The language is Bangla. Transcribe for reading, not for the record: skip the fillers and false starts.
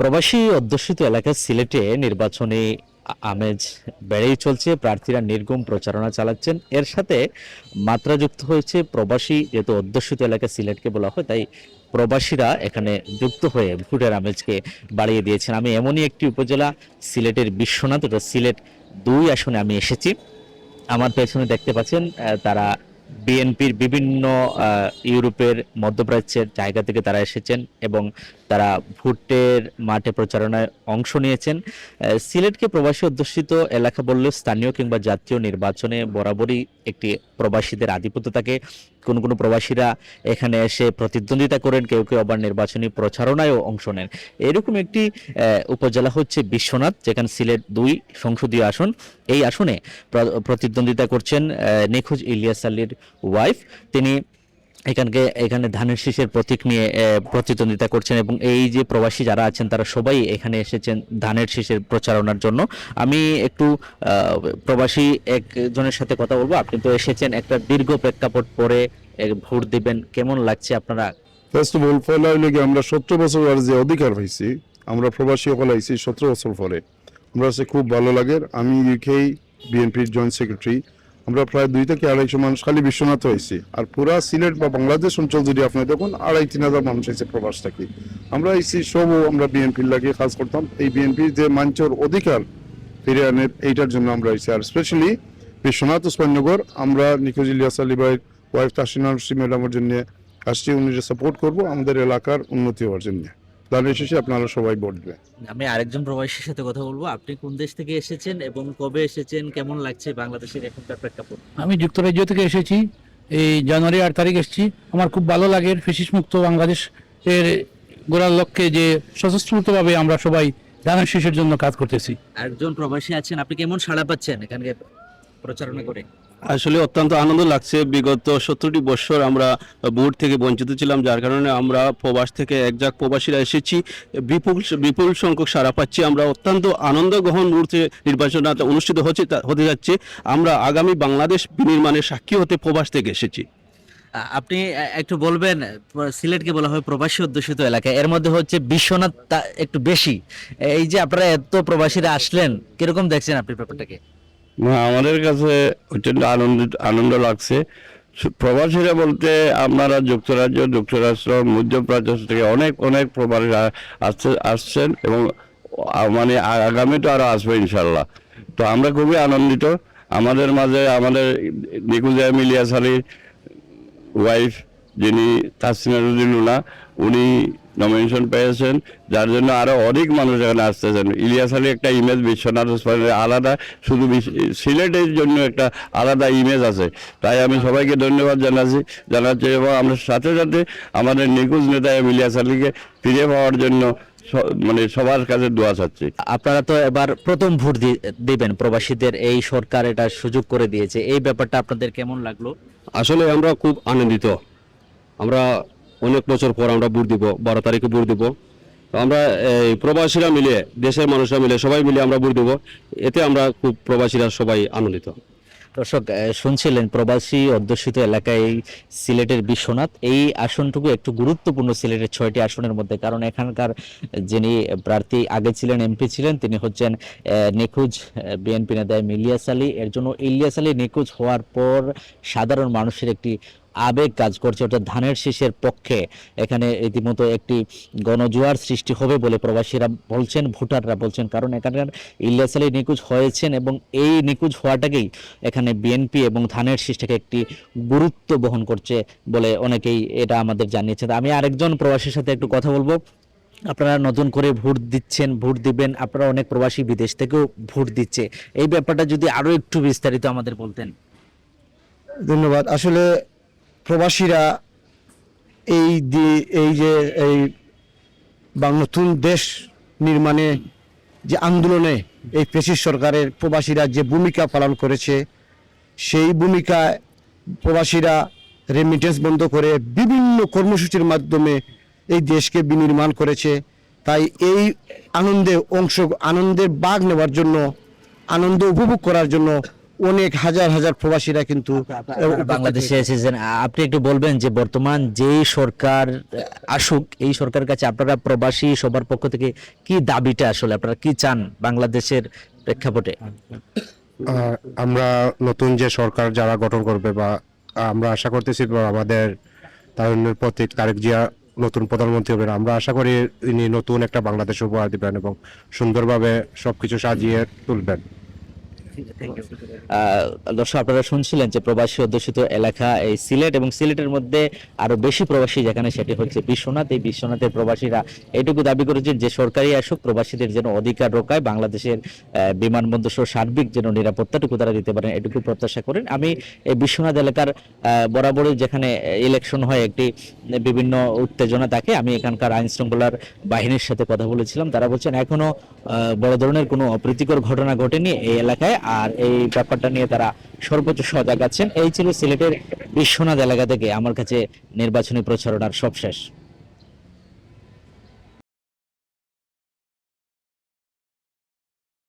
প্রবাসী অধ্যুষিত এলাকা সিলেটে নির্বাচনী আমেজ বেড়েই চলছে। প্রার্থীরা নির্গম প্রচারণা চালাচ্ছেন। এর সাথে মাত্রাযুক্ত হয়েছে প্রবাসী, যেহেতু অধ্যুষিত এলাকা সিলেটকে বলা হয়, তাই প্রবাসীরা এখানে যুক্ত হয়ে ভোটের আমেজকে বাড়িয়ে দিয়েছেন। আমি এমনই একটি উপজেলা, সিলেটের বিশ্বনাথ, ওটা সিলেট 2 আসনে আমি এসেছি। আমার পেছনে দেখতে পাচ্ছেন তারা বিএনপির বিভিন্ন ইউরোপের মধ্যপ্রাচ্যের জায়গা থেকে তারা এসেছেন এবং তারা ভোটের মাঠে প্রচারণায় অংশ নিয়েছেন। সিলেটকে প্রবাসী অধ্যুষিত এলাকা বললেও স্থানীয় কিংবা জাতীয় নির্বাচনে বরাবরই একটি প্রবাসীদের আধিপত্য থাকে। কোন কোন প্রবাসীরা এখানে এসে প্রতিদ্বন্দ্বিতা করেন, কেউ কেউ আবার নির্বাচনী প্রচারণায়ও অংশ নেন। এরকম একটি উপজেলা হচ্ছে বিশ্বনাথ, যেখানে সিলেট 2 সংসদীয় আসন। এই আসনে প্রতিদ্বন্দ্বিতা করছেন নিখোঁজ ইলিয়াস আলীর ওয়াইফ। তিনি এখানে ধানের শীষের প্রতীক নিয়ে প্রতিদ্বন্দ্বিতা করছেন এবং এই যে প্রবাসী যারা আছেন তারা সবাই এখানে এসেছেন ধানের শীষের প্রচারণার জন্য। আমি একটু প্রবাসী একজনের সাথে কথা বলবো। আপনি তো এসেছেন একটা দীর্ঘ প্রেক্ষাপট পরে ভোট দিবেন, কেমন লাগছে আপনারা? ফার্স্ট অফ অল পয়লা হইলে কি আমরা 17 বছর আর যে অধিকার পাইছি, আমরা প্রবাসী হল আইছি 17 বছর পরে। আমরা কাছে খুব ভালো লাগে। আমি ইউকে বিএনপির জয়েন্ট সেক্রেটারি। আমরা প্রায় 2 থেকে 250 মানুষ খালি বিশ্বনাথ হয়েছি, আর পুরা সিলেট বা বাংলাদেশ অঞ্চল যদি আপনি দেখুন 2,5-3 হাজার মানুষ হয়েছে প্রবাস থাকি। আমরা আইছি সবও আমরা বিএনপির লাগে কাজ করতাম। এই বিএনপির যে মঞ্চের অধিকার ফিরে আনের এইটার জন্য আমরা আইছি। আর স্পেশালি বিশ্বনাথ উসমাননগর আমরা নিখোঁজ ইলিয়াস আলী ভাইয়ের ওয়াইফ তাসিনা নসরিন ম্যাডামের জন্য আসছি, উনিকে সাপোর্ট করবো আমাদের এলাকার উন্নতি হওয়ার জন্য। তাহলে শেষে আপনারা সবাই ভোট দেবেন। আমি আরেকজন প্রবাসীর সাথে কথা বলবো। আপনি কোন দেশ থেকে এসেছেন এবং কবে এসেছেন, কেমন লাগছে বাংলাদেশের এখনকার প্রেক্ষাপট? আমি যুক্তরাজ্য থেকে এসেছি, এই জানুয়ারি 8 তারিখ এসেছি। আমার খুব ভালো লাগে ফ্যাসিস্ট মুক্ত বাংলাদেশ এর গড়ার লক্ষ্যে যে স্বতঃস্ফূর্তভাবে আমরা সবাই ধানের শীষের জন্য কাজ করতেছি। আরেকজন প্রবাসী আছেন, আপনি কেমন সাড়া পাচ্ছেন এখানে প্রচারণা করে? আসলে অত্যন্ত আনন্দ লাগছে। বিগত 17টি বছর আমরা ভোট থেকে বঞ্চিত ছিলাম, যার কারণে আমরা প্রবাস থেকে একজাক প্রবাসীরা এসেছি। বিপুল বিপুল সংখ্যক সাড়া পাচ্ছি। আমরা অত্যন্ত আনন্দ গ্রহণ মুহূর্তে নির্বাচন অনুষ্ঠিত হতে যাচ্ছে। আমরা আগামী বাংলাদেশ বিনির্মাণের সাক্ষী হতে প্রবাস থেকে এসেছি। আপনি একটু বলবেন, সিলেটকে বলা হয় প্রবাসী অধ্যুষিত এলাকা, এর মধ্যে হচ্ছে বিশ্বনাথ একটু বেশি। এই যে আপনারা এত প্রবাসীরা আসলেন, কিরকম দেখছেন আপনি ব্যাপারটাকে? না, আমাদের কাছে অত্যন্ত আনন্দ লাগছে। প্রবাসীরা বলতে আপনারা যুক্তরাষ্ট্র মধ্যপ্রাচ্য থেকে অনেক অনেক প্রবাসীরা আসছেন এবং মানে আগামী তো আরো আসবে ইনশাল্লাহ। তো আমরা খুবই আনন্দিত। আমাদের মাঝে আমাদের নিখোঁজ ইলিয়াস আলীর ওয়াইফ, যিনি তাসিনা লুনা, উনি নমিনেশন পেয়েছেন, যার জন্য আরো অনেক মানুষ এখানে আসতেছেন। ইলিয়াস আলী একটা ইমেজ বিশ্বনাথ আলাদা, শুধু সিলেটের জন্য একটা আলাদা ইমেজ আছে। তাই আমি সবাইকে ধন্যবাদ জানাচ্ছি এবং আমরা সাথে সাথে আমাদের নিখোঁজ নেতা ইলিয়াস আলীকে ফিরে পাওয়ার জন্য মানে সবার কাছে দোয়া চাচ্ছি। আপনারা তো এবার প্রথম ভোট দিবেন, প্রবাসীদের এই সরকার এটা সুযোগ করে দিয়েছে, এই ব্যাপারটা আপনাদের কেমন লাগলো? আসলে আমরা খুব আনন্দিত। আমরা অনেক বছর পর আমরা ভোট দিব, 12 তারিখে ভোট দিব। তো আমরা এই প্রবাসীরা মিলে, দেশের মানুষরা মিলে, সবাই মিলে আমরা ভোট দিব। এতে আমরা খুব প্রবাসীরা সবাই আনন্দিত। দর্শক, শুনছিলেন প্রবাসী অধ্যুষিত এলাকায় সিলেটের বিশ্বনাথ। এই আসনটুকু একটু গুরুত্বপূর্ণ সিলেটের 6টি আসনের মধ্যে, কারণ এখানকার যিনি প্রার্থী আগে ছিলেন, এমপি ছিলেন, তিনি হচ্ছেন নিখোঁজ বিএনপি নেতা ইলিয়াস আলী। এর জন্য ইলিয়াস আলী নিখোঁজ হওয়ার পর সাধারণ মানুষের একটি আবেগ কাজ করছে, অর্থাৎ ধানের শীষের পক্ষে এখানে রীতিমতো একটি গণজোয়ার সৃষ্টি হবে বলে প্রবাসীরা বলছেন, ভোটাররা বলছেন। কারণ এখানকার ইলিয়াস আলী নিখোঁজ হয়েছেন এবং এই নিখোঁজ হওয়াটাকেই এখানে বিএনপি এবং ধানের শীষটাকে একটি গুরুত্ব বহন করছে বলে অনেকেই এটা আমাদের জানিয়েছে। আমি আরেকজন প্রবাসীর সাথে একটু কথা বলবো। আপনারা নতুন করে ভোট দিচ্ছেন, ভোট দিবেন, আপনারা অনেক প্রবাসী বিদেশ থেকেও ভোট দিচ্ছে, এই ব্যাপারটা যদি আরো একটু বিস্তারিত আমাদের বলতেন। ধন্যবাদ। আসলে প্রবাসীরা এই যে নতুন দেশ নির্মাণে যে আন্দোলনে এই ফ্যাসিস্ট সরকারের প্রবাসীরা যে ভূমিকা পালন করেছে, সেই ভূমিকায় প্রবাসীরা রেমিটেন্স বন্ধ করে বিভিন্ন কর্মসূচির মাধ্যমে এই দেশকে বিনির্মাণ করেছে। তাই এই আনন্দের ভাগ নেওয়ার জন্য, আনন্দ উপভোগ করার জন্য অনেক হাজার হাজার প্রবাসীরা কিন্তু বাংলাদেশে এসেছেন, আপনি একটু বলবেন যে বর্তমান যেই সরকার আসুক, এই সরকারের কাছে আপনারা প্রবাসী সবার পক্ষ থেকে কি দাবিটা, আসলে আপনারা কি চান বাংলাদেশের প্রেক্ষাপটে? আমরা নতুন যে সরকার যারা গঠন করবে বা আমরা আশা করতেছি বা আমাদের তারুণ্যের প্রতীক তারেক জিয়া নতুন প্রধানমন্ত্রী হবেন, আমরা আশা করি ইনি নতুন একটা বাংলাদেশ উপহার দিবেন এবং সুন্দরভাবে সবকিছু সাজিয়ে তুলবেন। দর্শক, আপনারা শুনছিলেন যে প্রবাসী অধ্যুষিত এলাকা এই সিলেট, এবং সিলেটের মধ্যে আরো বেশি প্রবাসী যেখানে, সেটি হচ্ছে বিশ্বনাথ। এই বিশ্বনাথের প্রবাসীরা এটুকু দাবি করেছেন যে সরকারি আসুক, প্রবাসীদের যেন অধিকার রক্ষায়, বাংলাদেশের বিমানবন্দর সহ সার্বিক যেন নিরাপত্তাটুকু তারা দিতে পারেন, এটুকু প্রত্যাশা করেন। আমি এই বিশ্বনাথ এলাকার বরাবরই যেখানে ইলেকশন হয় একটি বিভিন্ন উত্তেজনা থাকে, আমি এখানকার আইন শৃঙ্খলার বাহিনীর সাথে কথা বলেছিলাম। তারা বলছেন এখনো বড় ধরনের কোনো অপ্রীতিকর ঘটনা ঘটেনি এই এলাকায়, আর এই ব্যাপারটা নিয়ে তারা সর্বোচ্চ সজাগ আছেন। এই ছিল সিলেটের বিশ্বনাথ এলাকা থেকে আমার কাছে নির্বাচনী প্রচারণার সবশেষ।